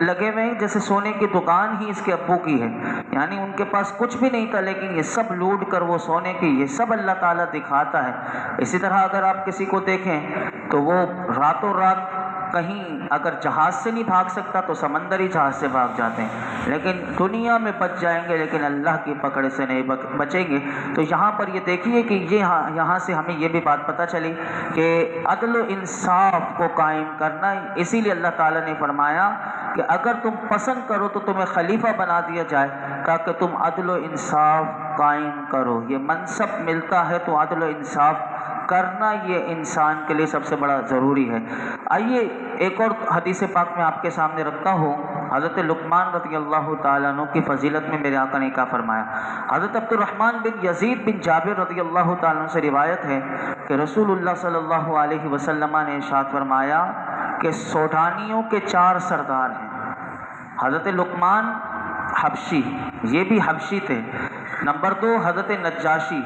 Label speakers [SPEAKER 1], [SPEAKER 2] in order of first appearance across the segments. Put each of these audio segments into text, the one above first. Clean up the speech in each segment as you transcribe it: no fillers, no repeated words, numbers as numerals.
[SPEAKER 1] لگے ہوئے ہیں جیسے سونے کی دکان ہی اس کے ابو کی ہے، یعنی ان کے پاس کچھ بھی نہیں تھا لیکن یہ سب لوٹ کر وہ سونے کی، یہ سب اللہ تعالیٰ دکھاتا ہے۔ اسی طرح اگر آپ کسی کو دیکھیں تو وہ راتوں رات کہیں اگر جہاز سے نہیں بھاگ سکتا تو سمندری جہاز سے بھاگ جاتے ہیں، لیکن دنیا میں بچ جائیں گے لیکن اللہ کی پکڑ سے نہیں بچیں گے۔ تو یہاں پر یہ دیکھیے کہ یہاں سے ہمیں یہ بھی بات پتہ چلی کہ عدل و انصاف کو قائم کرنا، اسی لیے اللہ تعالیٰ نے فرمایا کہ اگر تم پسند کرو تو تمہیں خلیفہ بنا دیا جائے تاکہ تم عدل و انصاف قائم کرو۔ یہ منصب ملتا ہے تو عدل و انصاف کرنا یہ انسان کے لیے سب سے بڑا ضروری ہے۔ آئیے ایک اور حدیث پاک میں آپ کے سامنے رکھتا ہوں۔ حضرت لقمان رضی اللہ تعالیٰ عنہ کی فضیلت میں میرے آقا نے کیا فرمایا۔ حضرت عبد الرحمن بن یزید بن جابر رضی اللہ تعالیٰ عنہ سے روایت ہے کہ رسول اللہ صلی اللہ علیہ وسلم نے ارشاد فرمایا کہ سوڈانیوں کے 4 سردار ہیں۔ حضرت لقمان حبشی، یہ بھی حبشی تھے، نمبر 2 حضرت نجاشی،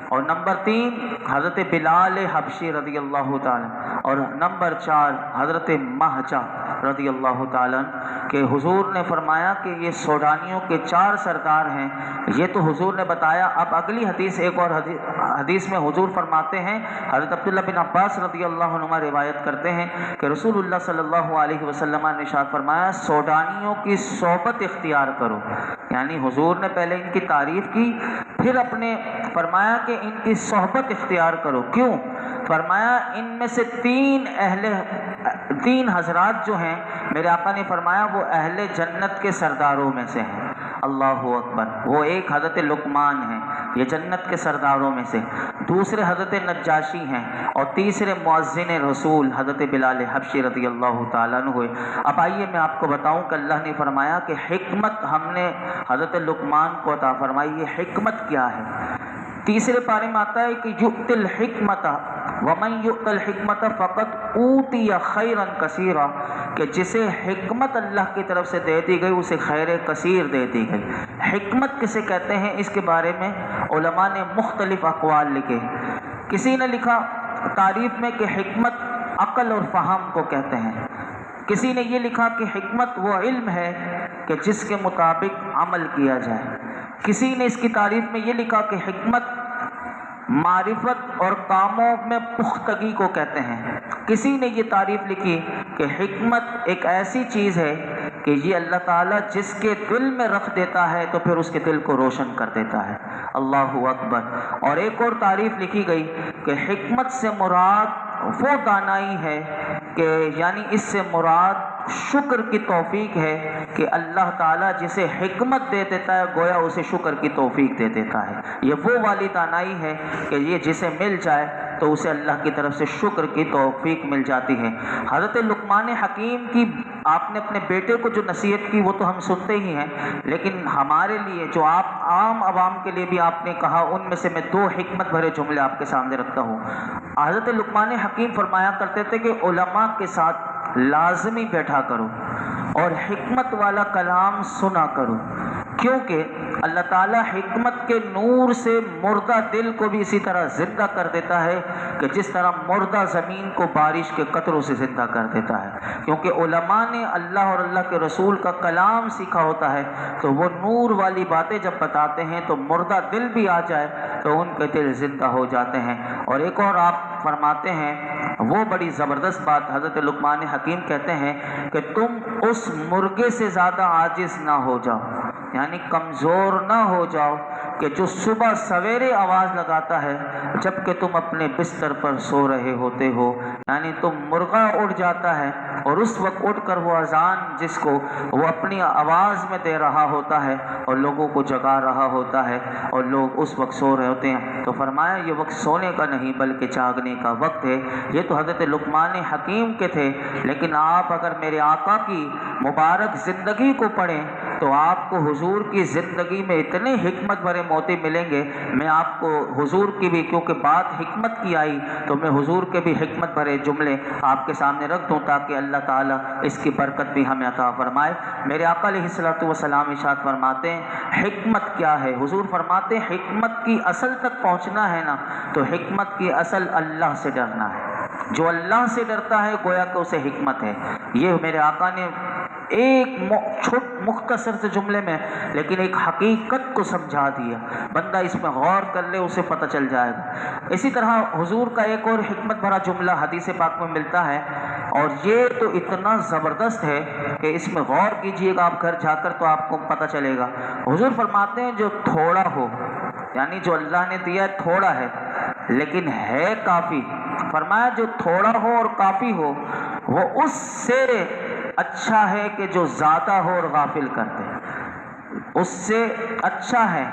[SPEAKER 1] اور نمبر 3 حضرت بلال حبشی رضی اللہ تعالیٰ، اور نمبر 4 حضرت مہجہ رضی اللہ تعالیٰ، کہ حضور نے فرمایا کہ یہ سوڈانیوں کے 4 سردار ہیں۔ یہ تو حضور نے بتایا۔ اب اگلی حدیث، ایک اور حدیث میں حضور فرماتے ہیں، حضرت عبداللہ بن عباس رضی اللہ عنہما روایت کرتے ہیں کہ رسول اللہ صلی اللہ علیہ وسلم نے ارشاد فرمایا سوڈانیوں کی صحبت اختیار کرو، یعنی حضور نے پہلے ان کی تعریف کی، پھر اپنے فرمایا کہ ان کی صحبت اختیار کرو۔ کیوں؟ فرمایا ان میں سے 3 حضرات جو ہیں میرے آقا نے فرمایا وہ اہل جنت کے سرداروں میں سے ہیں۔ اللہ اکبر۔ وہ ایک حضرت لقمان ہیں، یہ جنت کے سرداروں میں سے، دوسرے حضرت نجاشی ہیں، اور تیسرے مؤذن رسول حضرت بلال حبشی رضی اللہ تعالیٰ عنہ ہوئے۔ اب آئیے میں آپ کو بتاؤں کہ اللہ نے فرمایا کہ حکمت ہم نے حضرت لقمان کو عطا فرمائی۔ یہ حکمت کیا ہے؟ تیسرے پارے میں آتا ہے کہ یؤتی الحکمت ومن یؤت الحکمت فقد اوتی خیرا کثیرا، کہ جسے حکمت اللہ کی طرف سے دے دی گئی اسے خیر کثیر دے دی گئی۔ حکمت کسے کہتے ہیں اس کے بارے میں علماء نے مختلف اقوال لکھے۔ کسی نے لکھا تعریف میں کہ حکمت عقل اور فہم کو کہتے ہیں، کسی نے یہ لکھا کہ حکمت وہ علم ہے کہ جس کے مطابق عمل کیا جائے، کسی نے اس کی تعریف میں یہ لکھا کہ حکمت معرفت اور کاموں میں پختگی کو کہتے ہیں، کسی نے یہ تعریف لکھی کہ حکمت ایک ایسی چیز ہے کہ یہ اللہ تعالیٰ جس کے دل میں رکھ دیتا ہے تو پھر اس کے دل کو روشن کر دیتا ہے۔ اللہ اکبر۔ اور ایک اور تعریف لکھی گئی کہ حکمت سے مراد وہ دانائی ہے کہ یعنی اس سے مراد شکر کی توفیق ہے کہ اللہ تعالیٰ جسے حکمت دے دیتا ہے گویا اسے شکر کی توفیق دے دیتا ہے۔ یہ وہ والی دانائی ہے کہ یہ جسے مل جائے تو اسے اللہ کی طرف سے شکر کی توفیق مل جاتی ہے۔ حضرت لقمان حکیم کی آپ نے اپنے بیٹے کو جو نصیحت کی وہ تو ہم سنتے ہی ہیں، لیکن ہمارے لیے جو آپ عام عوام کے لیے بھی آپ نے کہا، ان میں سے میں 2 حکمت بھرے جملے آپ کے سامنے رکھتا ہوں۔ حضرت لقمان حکیم فرمایا کرتے تھے کہ علماء کے ساتھ لازمی بیٹھا کرو اور حکمت والا کلام سنا کرو، کیونکہ اللہ تعالیٰ حکمت کے نور سے مردہ دل کو بھی اسی طرح زندہ کر دیتا ہے کہ جس طرح مردہ زمین کو بارش کے قطروں سے زندہ کر دیتا ہے۔ کیونکہ علماء نے اللہ اور اللہ کے رسول کا کلام سیکھا ہوتا ہے تو وہ نور والی باتیں جب بتاتے ہیں تو مردہ دل بھی آ جائے تو ان کے دل زندہ ہو جاتے ہیں۔ اور ایک اور آپ فرماتے ہیں وہ بڑی زبردست بات، حضرت لقمان حکیم کہتے ہیں کہ تم اس مرغے سے زیادہ عاجز نہ ہو جاؤ، یعنی کمزور نہ ہو جاؤ کہ جو صبح سویرے آواز لگاتا ہے جبکہ تم اپنے بستر پر سو رہے ہوتے ہو، یعنی تم مرغا اڑ جاتا ہے اور اس وقت اٹھ کر وہ اذان جس کو وہ اپنی آواز میں دے رہا ہوتا ہے اور لوگوں کو جگا رہا ہوتا ہے اور لوگ اس وقت سو رہے ہوتے ہیں، تو فرمایا یہ وقت سونے کا نہیں بلکہ جاگنے کا وقت ہے۔ یہ تو حضرت لقمان حکیم کے تھے، لیکن آپ اگر میرے آقا کی مبارک زندگی کو پڑھیں تو آپ کو حضور کی زندگی میں اتنے حکمت بھرے موتی ملیں گے۔ میں آپ کو حضور کی بھی، کیونکہ بات حکمت کی آئی تو میں حضور کے بھی حکمت بھرے جملے آپ کے سامنے رکھ دوں تاکہ اللہ تعالیٰ اس کی برکت بھی ہمیں عطا فرمائے۔ میرے آقا علیہ الصلوۃ والسلام ارشاد فرماتے ہیں حکمت کیا ہے؟ حضور فرماتے ہیں حکمت کی اصل تک پہنچنا ہے نا تو حکمت کی اصل اللہ سے ڈرنا ہے۔ جو اللہ سے ڈرتا ہے گویا کہ اسے حکمت ہے۔ یہ میرے آقا نے ایک مختصر سے جملے میں لیکن ایک حقیقت کو سمجھا دیا، بندہ اس میں غور کر لے اسے پتہ چل جائے گا۔ اسی طرح حضور کا ایک اور حکمت بھرا جملہ حدیث پاک میں ملتا ہے، اور یہ تو اتنا زبردست ہے کہ اس میں غور کیجئے گا آپ گھر جا کر تو آپ کو پتہ چلے گا۔ حضور فرماتے ہیں جو تھوڑا ہو، یعنی جو اللہ نے دیا ہے تھوڑا ہے لیکن ہے کافی، فرمایا جو تھوڑا ہو اور کافی ہو وہ اس سے اچھا ہے کہ جو زیادہ ہو اور غافل کر دے، اس سے اچھا ہے،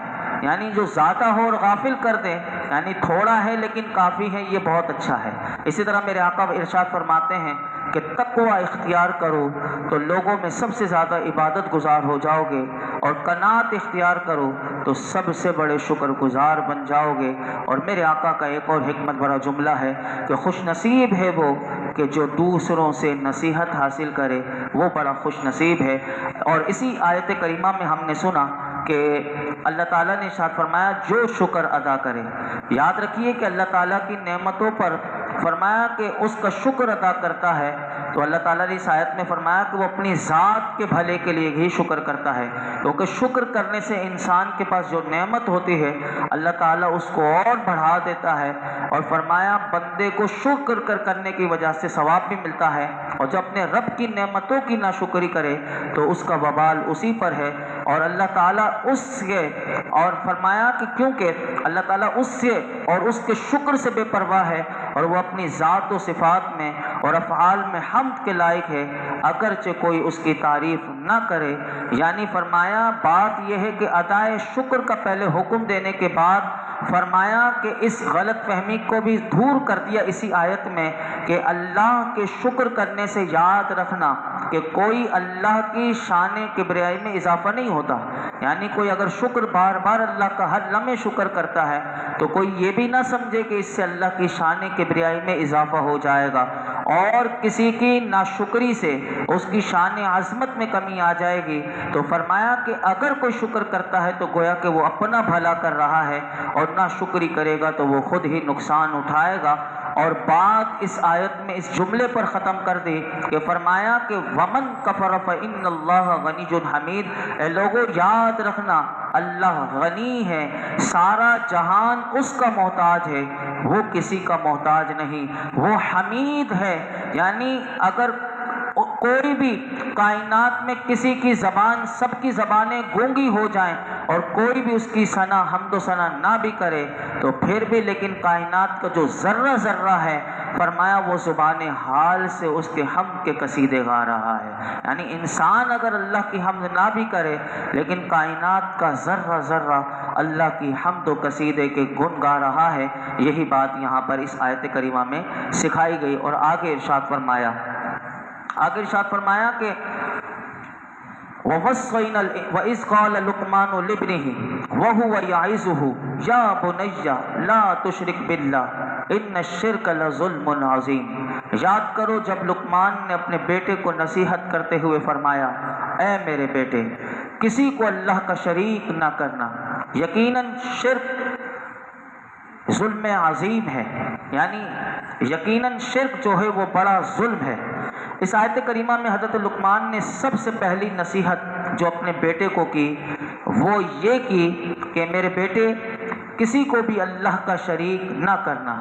[SPEAKER 1] یعنی جو زیادہ ہو اور غافل کر دے، یعنی تھوڑا ہے لیکن کافی ہے، یہ بہت اچھا ہے۔ اسی طرح میرے آقا ارشاد فرماتے ہیں کہ تقوی اختیار کرو تو لوگوں میں سب سے زیادہ عبادت گزار ہو جاؤ گے، اور قناعت اختیار کرو تو سب سے بڑے شکر گزار بن جاؤ گے۔ اور میرے آقا کا ایک اور حکمت بھرا جملہ ہے کہ خوش نصیب ہے وہ کہ جو دوسروں سے نصیحت حاصل کرے، وہ بڑا خوش نصیب ہے۔ اور اسی آیت کریمہ میں ہم نے سنا کہ اللہ تعالیٰ نے ارشاد فرمایا جو شکر ادا کرے۔ یاد رکھیے کہ اللہ تعالیٰ کی نعمتوں پر فرمایا کہ اس کا شکر ادا کرتا ہے، تو اللہ تعالیٰ نے اس آیت میں فرمایا کہ وہ اپنی ذات کے بھلے کے لیے ہی شکر کرتا ہے، کیونکہ شکر کرنے سے انسان کے پاس جو نعمت ہوتی ہے اللہ تعالیٰ اس کو اور بڑھا دیتا ہے، اور فرمایا بندے کو شکر کرنے کی وجہ سے ثواب بھی ملتا ہے، اور جب اپنے رب کی نعمتوں کی ناشکری کرے تو اس کا وبال اسی پر ہے۔ اور اللہ تعالیٰ اس سے، اور فرمایا کہ کیونکہ اللہ تعالیٰ اس سے اور اس کے شکر سے بے پرواہ ہے، اور وہ اپنی ذات و صفات میں اور افعال میں حمد کے لائق ہے اگرچہ کوئی اس کی تعریف نہ کرے۔ یعنی فرمایا بات یہ ہے کہ ادائے شکر کا پہلے حکم دینے کے بعد فرمایا کہ اس غلط فہمی کو بھی دور کر دیا اسی آیت میں کہ اللہ کے شکر کرنے سے یاد رکھنا کہ کوئی اللہ کی شان کبریائی میں اضافہ نہیں ہوتا، یعنی کوئی اگر شکر بار بار اللہ کا ہر لمحے شکر کرتا ہے تو کوئی یہ بھی نہ سمجھے کہ اس سے اللہ کی شان کبریائی میں اضافہ ہو جائے گا، اور کسی کی ناشکری سے اس کی شان عظمت میں کمی آ جائے گی۔ تو فرمایا کہ اگر کوئی شکر کرتا ہے تو گویا کہ وہ اپنا بھلا کر رہا ہے، اور ناشکری کرے گا تو وہ خود ہی نقصان اٹھائے گا۔ اور بات اس آیت میں اس جملے پر ختم کر دی کہ فرمایا کہ ومن کفر فإن اللہ غنی حمید۔ اے لوگوں یاد رکھنا اللہ غنی ہے، سارا جہان اس کا محتاج ہے، وہ کسی کا محتاج نہیں، وہ حمید ہے۔ یعنی اگر کوئی بھی کائنات میں کسی کی زبان، سب کی زبانیں گونگی ہو جائیں اور کوئی بھی اس کی ثنا حمد و ثنا نہ بھی کرے تو پھر بھی لیکن کائنات کا جو ذرہ ذرہ ہے فرمایا وہ زبان حال سے اس کے حمد کے قصیدے گا رہا ہے۔ یعنی انسان اگر اللہ کی حمد نہ بھی کرے لیکن کائنات کا ذرہ ذرہ اللہ کی حمد و قصیدے کے گن گا رہا ہے۔ یہی بات یہاں پر اس آیت کریمہ میں سکھائی گئی۔ اور آگے ارشاد فرمایا کہ وَإِذْ قَالَ لُقْمَانُ لِابْنِهِ وَهُوَ يَعِظُهُ يَا بُنَيَّ لَا تُشْرِكْ بِاللَّهِ إِنَّ الشِّرْكَ لَظُلْمٌ عَظِيمٌ۔ یاد کرو جب لقمان نے اپنے بیٹے کو نصیحت کرتے ہوئے فرمایا اے میرے بیٹے کسی کو اللہ کا شریک نہ کرنا، یقیناً شرک ظلم عظیم ہے، یعنی یقیناً شرک جو ہے وہ بڑا ظلم ہے۔ اس آیت کریمہ میں حضرت لقمان نے سب سے پہلی نصیحت جو اپنے بیٹے کو کی وہ یہ کی کہ میرے بیٹے کسی کو بھی اللہ کا شریک نہ کرنا،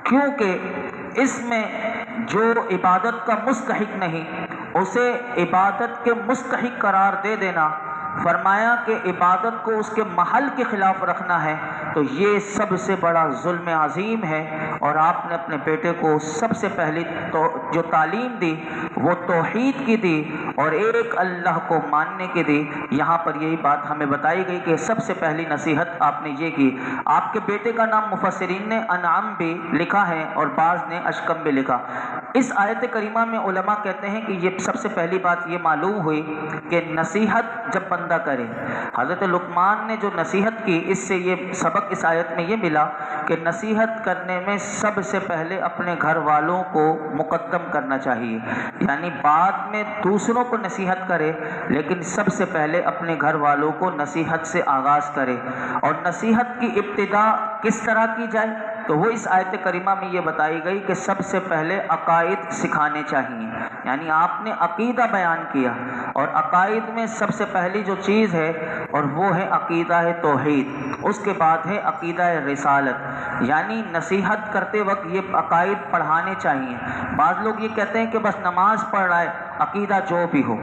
[SPEAKER 1] کیونکہ اس میں جو عبادت کا مستحق نہیں اسے عبادت کے مستحق قرار دے دینا، فرمایا کہ عبادت کو اس کے محل کے خلاف رکھنا ہے تو یہ سب سے بڑا ظلم عظیم ہے۔ اور آپ نے اپنے بیٹے کو سب سے پہلی جو تعلیم دی وہ توحید کی دی اور ایک اللہ کو ماننے کی دی۔ یہاں پر یہی بات ہمیں بتائی گئی کہ سب سے پہلی نصیحت آپ نے یہ کی۔ آپ کے بیٹے کا نام مفسرین نے انعام بھی لکھا ہے اور بعض نے اشکم بھی لکھا۔ اس آیت کریمہ میں علماء کہتے ہیں کہ یہ سب سے پہلی بات یہ معلوم ہوئی کہ نصیحت جب بندہ کرے، حضرت لقمان نے جو نصیحت کی اس سے یہ سبق اس آیت میں یہ ملا کہ نصیحت کرنے میں سب سے پہلے اپنے گھر والوں کو مقدم کرنا چاہیے، یعنی بعد میں دوسروں کو نصیحت کرے لیکن سب سے پہلے اپنے گھر والوں کو نصیحت سے آغاز کرے۔ اور نصیحت کی ابتدا کس طرح کی جائے؟ تو وہ اس آیت کریمہ میں یہ بتائی گئی کہ سب سے پہلے عقائد سکھانے چاہیے، یعنی آپ نے عقیدہ بیان کیا، اور عقائد میں سب سے پہلی جو چیز ہے اور وہ ہے عقیدہ توحید، اس کے بعد ہے عقیدہ رسالت، یعنی نصیحت کرتے وقت یہ عقائد پڑھانے چاہیے۔ بعض لوگ یہ کہتے ہیں کہ بس نماز پڑھ رہا ہے، عقیدہ جو بھی ہو،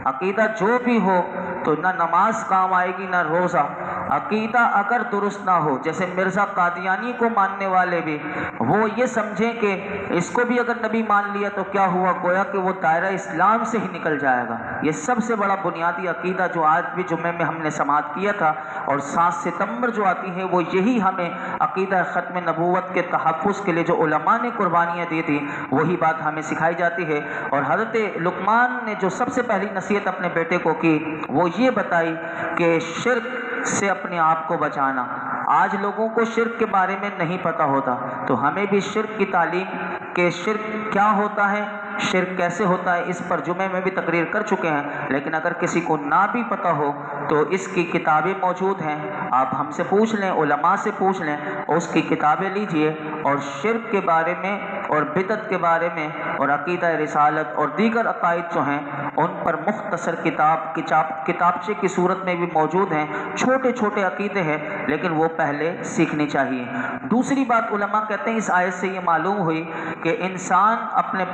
[SPEAKER 1] عقیدہ جو بھی ہو تو نہ نماز کام آئے گی نہ روزہ۔ عقیدہ اگر درست نہ ہو، جیسے مرزا قادیانی کو ماننے والے بھی وہ یہ سمجھیں کہ اس کو بھی اگر نبی مان لیا تو کیا ہوا، گویا کہ وہ دائرہ اسلام سے ہی نکل جائے گا۔ یہ سب سے بڑا بنیادی عقیدہ جو آج بھی جمعے میں ہم نے سماعت کیا تھا، اور 7 ستمبر جو آتی ہے وہ یہی ہمیں عقیدہ ختم نبوت کے تحفظ کے لیے جو علماء نے قربانیاں دی تھی وہی بات ہمیں سکھائی جاتی ہے۔ اور حضرت لقمان نے جو سب سے پہلی نصیحت اپنے بیٹے کو کی وہ یہ بتائی کہ شرک سے اپنے آپ کو بچانا۔ آج لوگوں کو شرک کے بارے میں نہیں پتہ ہوتا، تو ہمیں بھی شرک کی تعلیم کہ شرک کیا ہوتا ہے، شرک کیسے ہوتا ہے، اس پر جمعے میں بھی تقریر کر چکے ہیں، لیکن اگر کسی کو نہ بھی پتہ ہو تو اس کی کتابیں موجود ہیں، آپ ہم سے پوچھ لیں، علماء سے پوچھ لیں، اس کی کتابیں لیجئے اور شرک کے بارے میں اور بدعت کے بارے میں اور عقیدہ رسالت اور دیگر عقائد جو ہیں ان پر مختصر کتابچے کی صورت میں بھی موجود ہیں۔ چھوٹے چھوٹے عقیدے ہیں لیکن وہ پہلے سیکھنی چاہیے۔ دوسری بات علماء کہتے ہیں اس آیت سے یہ معلوم ہوئی کہ انسان اپنے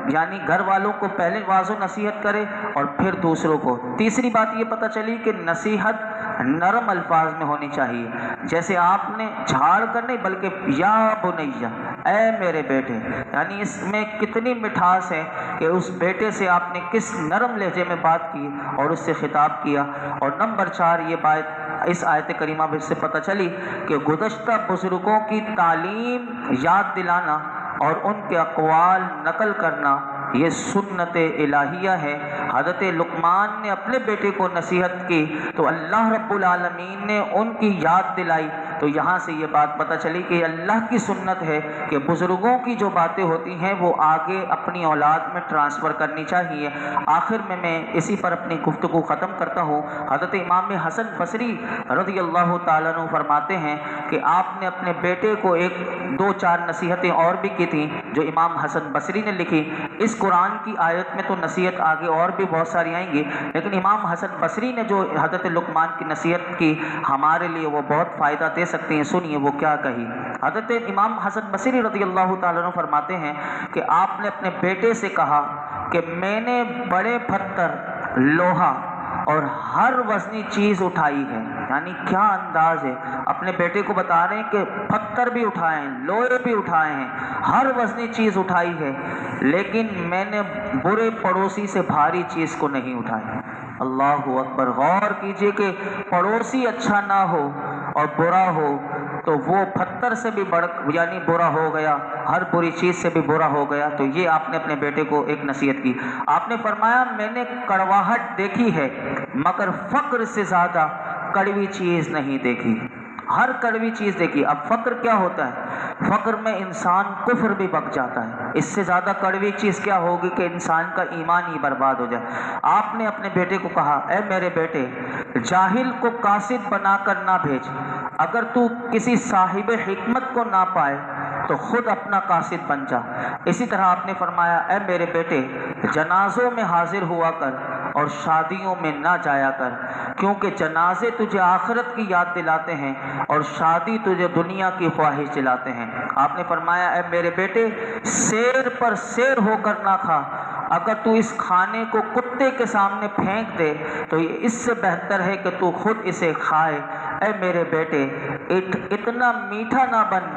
[SPEAKER 1] یعنی گھر والوں کو پہلے واضح نصیحت کرے اور پھر دوسروں کو۔ تیسری بات یہ پتہ چلی کہ نصیحت نرم الفاظ میں ہونی چاہیے، جیسے آپ نے جھاڑ کر نہیں بلکہ یا بنیہ، اے میرے بیٹے، یعنی اس میں کتنی مٹھاس ہے کہ اس بیٹے سے آپ نے کس نرم لہجے میں بات کی اور اس سے خطاب کیا۔ اور نمبر 4 یہ بات اس آیت کریمہ میں سے پتہ چلی کہ گزشتہ بزرگوں کی تعلیم یاد دلانا اور ان کے اقوال نقل کرنا یہ سنت الہیہ ہے۔ حضرت لقمان نے اپنے بیٹے کو نصیحت کی تو اللہ رب العالمین نے ان کی یاد دلائی، تو یہاں سے یہ بات پتہ چلی کہ اللہ کی سنت ہے کہ بزرگوں کی جو باتیں ہوتی ہیں وہ آگے اپنی اولاد میں ٹرانسفر کرنی چاہیے۔ آخر میں اسی پر اپنی گفتگو ختم کرتا ہوں۔ حضرت امام حسن بصری رضی اللہ تعالیٰ عنہ فرماتے ہیں کہ آپ نے اپنے بیٹے کو 2-4 نصیحتیں اور بھی کی تھیں جو امام حسن بصری نے لکھی۔ اس قرآن کی آیت میں تو نصیحت آگے اور بھی بہت ساری آئیں گی، لیکن امام حسن بصری نے جو حضرت لقمان کی نصیحت کی ہمارے لیے وہ بہت فائدہ دے سکتے ہیں۔ سنیے وہ کیا کہی۔ حضرت امام حسن بصری رضی اللہ تعالیٰ عنہ فرماتے ہیں کہ آپ نے اپنے بیٹے سے کہا کہ میں نے بڑے پتھر، لوہا اور ہر وزنی چیز اٹھائی ہے، یعنی کیا انداز ہے، اپنے بیٹے کو بتا رہے ہیں کہ پتھر بھی اٹھائے ہیں، لوہے بھی اٹھائے ہیں، ہر وزنی چیز اٹھائی ہے، لیکن میں نے برے پڑوسی سے بھاری چیز کو نہیں اٹھایا۔ اللہ اکبر، غور کیجئے کہ پڑوسی اچھا نہ ہو اور برا ہو تو وہ پتھر سے بھی یعنی برا ہو گیا، ہر بری چیز سے بھی برا ہو گیا۔ تو یہ آپ نے اپنے بیٹے کو ایک نصیحت کی۔ آپ نے فرمایا میں نے کڑواہٹ دیکھی ہے مگر فقر سے زیادہ کڑوی چیز نہیں دیکھی، ہر کڑوی چیز دیکھی۔ اب فقر کیا ہوتا ہے؟ فقر میں انسان کفر بھی بک جاتا ہے، اس سے زیادہ کڑوی چیز کیا ہوگی کہ انسان کا ایمان ہی برباد ہو جائے۔ آپ نے اپنے بیٹے کو کہا اے میرے بیٹے، جاہل کو قاصد بنا کر نہ بھیج، اگر تو کسی صاحب حکمت کو نہ پائے تو خود اپنا قاصد بن جا۔ اسی طرح آپ نے فرمایا اے میرے بیٹے، جنازوں میں حاضر ہوا کر اور شادیوں میں نہ جایا کر، کیونکہ جنازے تجھے آخرت کی یاد دلاتے ہیں اور شادی تجھے دنیا کی خواہش دلاتے ہیں۔ آپ نے فرمایا اے میرے بیٹے، سیر پر سیر ہو کر نہ کھا، اگر تو اس کھانے کو کتے کے سامنے پھینک دے تو اس سے بہتر ہے کہ تو خود اسے کھائے۔ اے میرے بیٹے، اتنا میٹھا نہ بن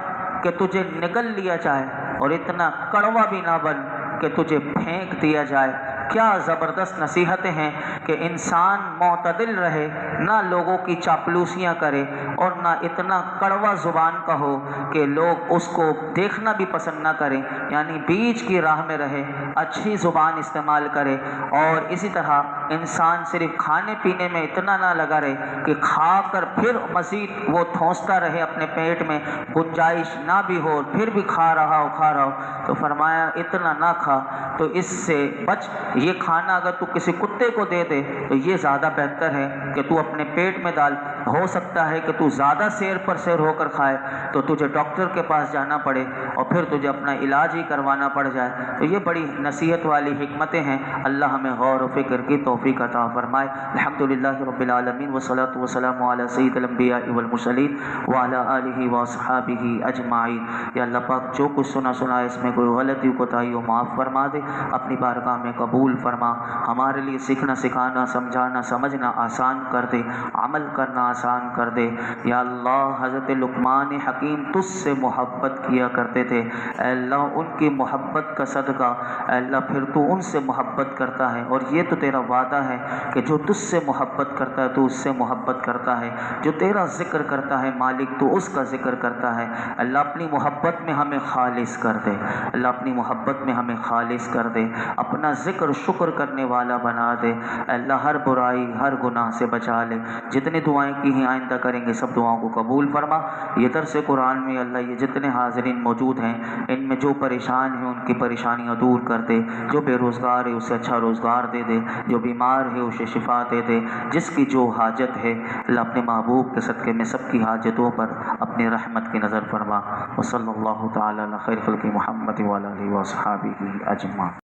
[SPEAKER 1] کہ تجھے نگل لیا جائے اور اتنا کڑوا بھی نہ بن کہ تجھے پھینک دیا جائے۔ کیا زبردست نصیحتیں ہیں کہ انسان معتدل رہے، نہ لوگوں کی چاپلوسیاں کرے اور نہ اتنا کڑوا زبان کا ہو کہ لوگ اس کو دیکھنا بھی پسند نہ کریں، یعنی بیچ کی راہ میں رہے، اچھی زبان استعمال کرے۔ اور اسی طرح انسان صرف کھانے پینے میں اتنا نہ لگا رہے کہ کھا کر پھر مزید وہ ٹھونستا رہے اپنے پیٹ میں، گنجائش نہ بھی ہو پھر بھی کھا رہا ہو۔ تو فرمایا اتنا نہ کھا، تو اس سے بچ۔ یہ کھانا اگر تو کسی کتے کو دے دے تو یہ زیادہ بہتر ہے کہ تو اپنے پیٹ میں ڈال، ہو سکتا ہے کہ تو زیادہ سیر پر سیر ہو کر کھائے تو تجھے ڈاکٹر کے پاس جانا پڑے اور پھر تجھے اپنا علاج ہی کروانا پڑ جائے. تو یہ بڑی نصیحت والی حکمتیں ہیں. اللہ ہمیں غور و فکر کی توفیق عطا فرمائے. الحمدللہ رب العالمین والصلاۃ والسلام علی سید الانبیاء والمرسلین وعلی آلہ واصحابہ اجمعین. یا اللہ پاک جو کچھ سنا ہے اس میں کوئی غلطی کوتاہی ہو معاف فرما دے، اپنی بارگاہ میں قبول فرما. ہمارے لیے سیکھنا سکھانا سمجھانا سمجھنا آسان کر دے، عمل کرنا آسان کر دے. یا اللہ حضرت لقمان حکیم تجھ سے محبت کیا کرتے تھے، اے اللہ ان کی محبت کا صدقہ اے اللہ پھر تو ان سے محبت کرتا ہے، اور یہ تو تیرا وعدہ ہے کہ جو تجھ سے محبت کرتا ہے تو اس سے محبت کرتا ہے، جو تیرا ذکر کرتا ہے مالک تو اس کا ذکر کرتا ہے. اللہ اپنی محبت میں ہمیں خالص کر دے، اللہ اپنی محبت میں ہمیں خالص کر دے، اپنا ذکر شکر کرنے والا بنا دے. اللہ ہر برائی ہر گناہ سے بچا لے. جتنی دعائیں کی ہیں آئندہ کریں گے سب دعاؤں کو قبول فرما. یہ درس قرآن میں اللہ یہ جتنے حاضرین موجود ہیں ان میں جو پریشان ہیں ان کی پریشانیاں دور کر دے، جو بے روزگار ہے اسے اچھا روزگار دے دے، جو بیمار ہے اسے شفا دے دے. جس کی جو حاجت ہے اللہ اپنے محبوب کے صدقے میں سب کی حاجتوں پر اپنی رحمت کی نظر فرما. وصلی اللہ تعالی علی خیر خلق محمد وعلی آلہ وصحبہ اجمعین.